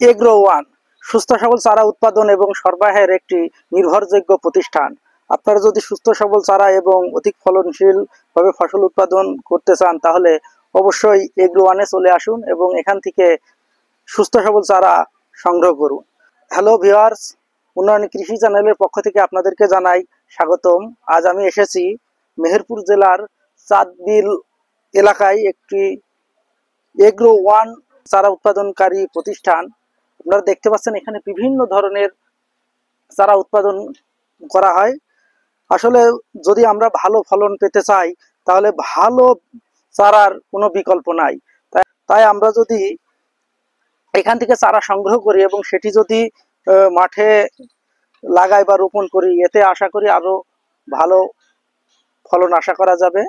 Agro one সুস্থ সবল চারা উৎপাদন এবং সরবরাহের একটি নির্ভরযোগ্য প্রতিষ্ঠান। আপনারা যদি সুস্থ সবল চারা এবং অধিক ফলনশীল ভাবে ফসল উৎপাদন করতে চান তাহলে অবশ্যই এগ্রো ওয়ানে চলে আসুন এবং এখান থেকে সুস্থ সবল চারা সংগ্রহ করুন। হ্যালো ভিউয়ার্স, উন্নয়ন কৃষি চ্যানেলের পক্ষ থেকে আপনাদেরকে জানাই স্বাগতম। আজ আমি এসেছি মেহেরপুর জেলার চাঁদবিল এলাকায় একটি এগ্রো ওয়ান চারা উৎপাদনকারী প্রতিষ্ঠান। আপনারা দেখতে পাচ্ছেন এখানে বিভিন্ন ধরনের চারা উৎপাদন করা হয়। আসলে যদি আমরা ভালো ফলন পেতে চাই তাহলে ভালো চারার কোনো বিকল্প নাই। তাই আমরা যদি এখান থেকে চারা সংগ্রহ করি এবং সেটি যদি মাঠে লাগাই বা রোপণ করি, এতে আশা করি আরো ভালো ফলন আশা করা যাবে।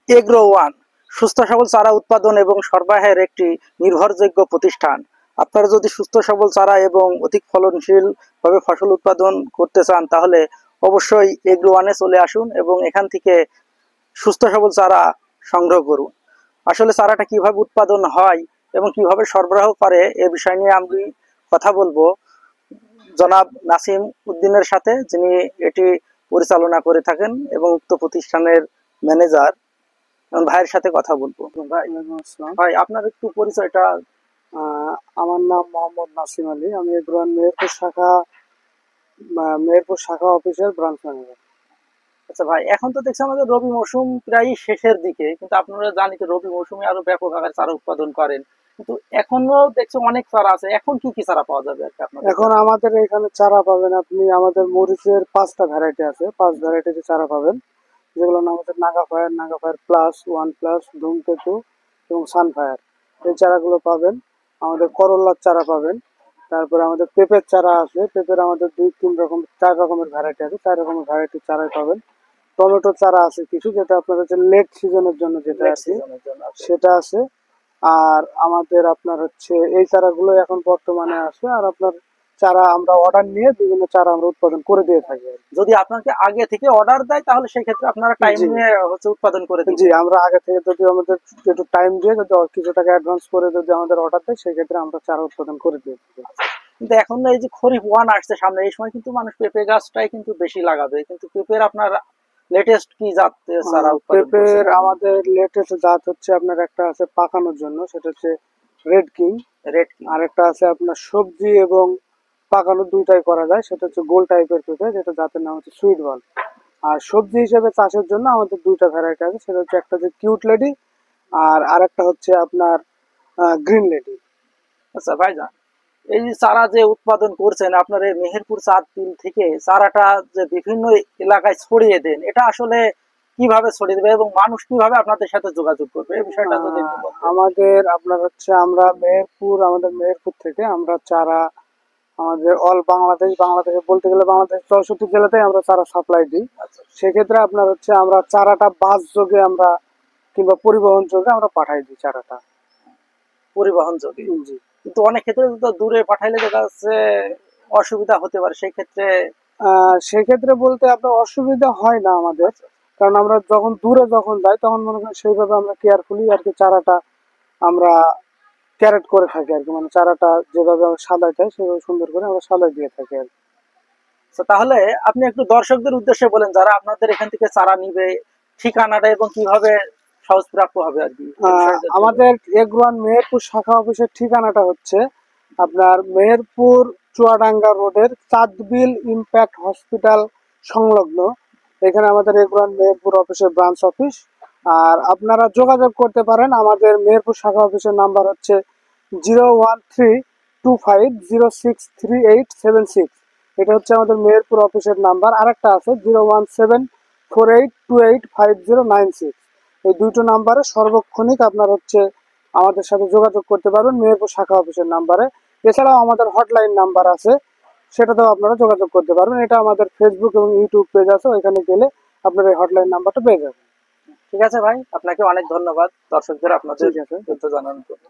এগ্রো ওয়ান সুস্থ সবল চারা উৎপাদন এবং সরবরাহের একটি নির্ভরযোগ্য প্রতিষ্ঠান। আপনারা যদি সুস্থ সবল চারা এবং অধিক ফলনশীল ভাবে ফসল উৎপাদন করতে চান তাহলে অবশ্যই এগ্রো ওয়ানে চলে আসুন এবং এখান থেকে সুস্থ সবল চারা সংগ্রহ করুন। আসলে চারাটা কিভাবে উৎপাদন হয় এবং কিভাবে সরবরাহ করে এ বিষয় নিয়ে আমি কথা বলবো জনাব নাসিম উদ্দিনের সাথে, যিনি এটি পরিচালনা করে থাকেন এবং উক্ত প্রতিষ্ঠানের ম্যানেজার। ভাইয়ের সাথে কথা বলবো। ভাই, আপনার একটু পরিচয়টা। আমার নাম মোহাম্মদ নাসিম আলী। আমি এগ্রো ওয়ান মেহেরপুর শাখা অফিসের ব্রাঞ্চ ম্যানেজার। আচ্ছা ভাই, এখন তো দেখছি আমাদের রবি মৌসুম প্রায় শেষের দিকে, কিন্তু আপনারা জানি যে রবি মৌসুমে আরো ব্যাপক আকারে চারা উৎপাদন করেন, কিন্তু এখনো দেখছি অনেক চারা আছে। এখন কি কি চারা পাওয়া যাবে আর কি আপনাদের? এখন আমাদের এখানে চারা পাবেন আপনি, আমাদের মরিচের 5টা ভ্যারাইটি আছে, 5 ভ্যারাইটির চারা পাবেন, যেগুলো নাম হচ্ছে নাগাফায়ার প্লাস, 1+, ধূমকেতু এবং সানফায়ার। এই চারাগুলো পাবেন। আমাদের করল্লার চারা পাবেন। তারপরে আমাদের পেঁপের চারা আছে। পেঁপের আমাদের 4 রকমের ভ্যারাইটি আছে, 4 রকমের ভ্যারাইটির চারাই পাবেন। টমেটোর চারা আছে কিছু, যেটা আপনার হচ্ছে লেট সিজনের জন্য যেটা আছে সেটা আছে। আর আমাদের আপনার হচ্ছে এই চারাগুলো এখন বর্তমানে আছে। আর আপনার চারা আমরা অর্ডার নিয়ে বিভিন্ন চারা আমরা উৎপাদন করে দিয়ে থাকি। যদি আপনাকে আগে থেকে অর্ডার দেয় তাহলে সেই ক্ষেত্রে আপনারা টাইম নিয়ে হচ্ছে উৎপাদন করে দিন। জি, আমরা আগে থেকে যদি আমাদের একটু টাইম দিয়ে যদি কিছু টাকা অ্যাডভান্স করে যদি আমাদের অর্ডার দেয় সেই ক্ষেত্রে আমরা চারা উৎপাদন করে দিয়ে থাকি। কিন্তু এখন এই যে খরিফ ওয়ান আসছে সামনে, এই সময় কিন্তু মানুষ পেঁপে গাছটাই কিন্তু বেশি লাগাবে, কিন্তু পেঁপের আপনার লেটেস্ট কি জাত চারা উৎপাদন করছেন? পেঁপের আমাদের লেটেস্ট জাত হচ্ছে আপনার একটা আছে পাকানোর জন্য, সেটা হচ্ছে রেড কিং। আর একটা আছে আপনার সবজি এবং পাকানো দুইটাই করা যায়, সেটা হচ্ছে গোল টাইপের পেঁপে, যেটা জাতের নাম হচ্ছে সুইট বল। আর সবজি হিসেবে চাষের জন্য আমাদের 2টা ভ্যারাইটি আছে, সেটা হচ্ছে একটা হচ্ছে কিউট লেডি আর আরেকটা হচ্ছে আপনার গ্রিন লেডি। আচ্ছা ভাইজান, এই যে চারা যে উৎপাদন করছেন আপনার এই মেহেরপুর চাঁদবিল থেকে, চারাটা যে বিভিন্ন এলাকায় ছড়িয়ে দেন, এটা আসলে কিভাবে ছড়িয়ে দেবে এবং মানুষ কিভাবে আপনাদের সাথে যোগাযোগ করবে এই বিষয়টা যদি একটু বলতেন। আমাদের আপনার হচ্ছে আমাদের মেহেরপুর থেকে আমরা চারা আমাদের অল বাংলাদেশে বলতে গেলে বাংলাদেশ 64 জেলাতেই আমরা চারা সাপ্লাই দিই। সেক্ষেত্রে আপনার হচ্ছে আমরা চারাটা বাস যোগে আমরা কিংবা পরিবহন যোগে আমরা পাঠাই দিই চারাটা। পরিবহন যোগে? জি। কিন্তু অনেক ক্ষেত্রে তো দূরে পাঠাইলে দেখা যাচ্ছে অসুবিধা হতে পারে, সেই ক্ষেত্রে বলতে আপনার অসুবিধা হয় না আমাদের, কারণ আমরা যখন দূরে যাই তখন মনে করেন সেইভাবে আমরা কেয়ারফুলি আর কি চারাটা আমরা ক্যারেট করে থাকি আর কি, মানে চারাটা যেভাবে আমরা সাজাই চাই সেভাবে সুন্দর করে আমরা সাজাই দিয়ে থাকি আর কি। তাহলে আপনি একটু দর্শকদের উদ্দেশ্যে বলেন যারা আপনাদের এখান থেকে চারা নিবে, ঠিকানাটা এবং কিভাবে সহজ প্রাপ্য হবে আর কি। আমাদের এগ্রো ওয়ান মেহেরপুর শাখা অফিসের ঠিকানাটা হচ্ছে আপনার মেহেরপুর চুয়াডাঙ্গা রোডের চাঁদবিল ইম্প্যাক্ট হসপিটাল সংলগ্ন। এখানে আমাদের এগ্রো ওয়ান মেহেরপুর অফিসের ব্রাঞ্চ অফিস। আর আপনারা যোগাযোগ করতে পারেন, আমাদের মেহেরপুর শাখা অফিসের নাম্বার হচ্ছে 01325063876। এটা হচ্ছে আমাদের মেহেরপুর অফিসের নাম্বার। আরেকটা আছে 01748285096। এই 2টো নাম্বারে সর্বক্ষণিক আপনার হচ্ছে আমাদের সাথে যোগাযোগ করতে পারবেন মেহেরপুর শাখা অফিসের নাম্বারে। এছাড়াও আমাদের হটলাইন নাম্বার আছে, সেটাতেও আপনারা যোগাযোগ করতে পারবেন। এটা আমাদের ফেসবুক এবং ইউটিউব পেজ আছে, ওইখানে গেলে আপনারা এই হটলাইন নাম্বারটা পেয়ে যাবেন। ঠিক আছে ভাই, আপনাকে অনেক ধন্যবাদ দর্শকদের আপনাদের তথ্য জানানোর জন্য।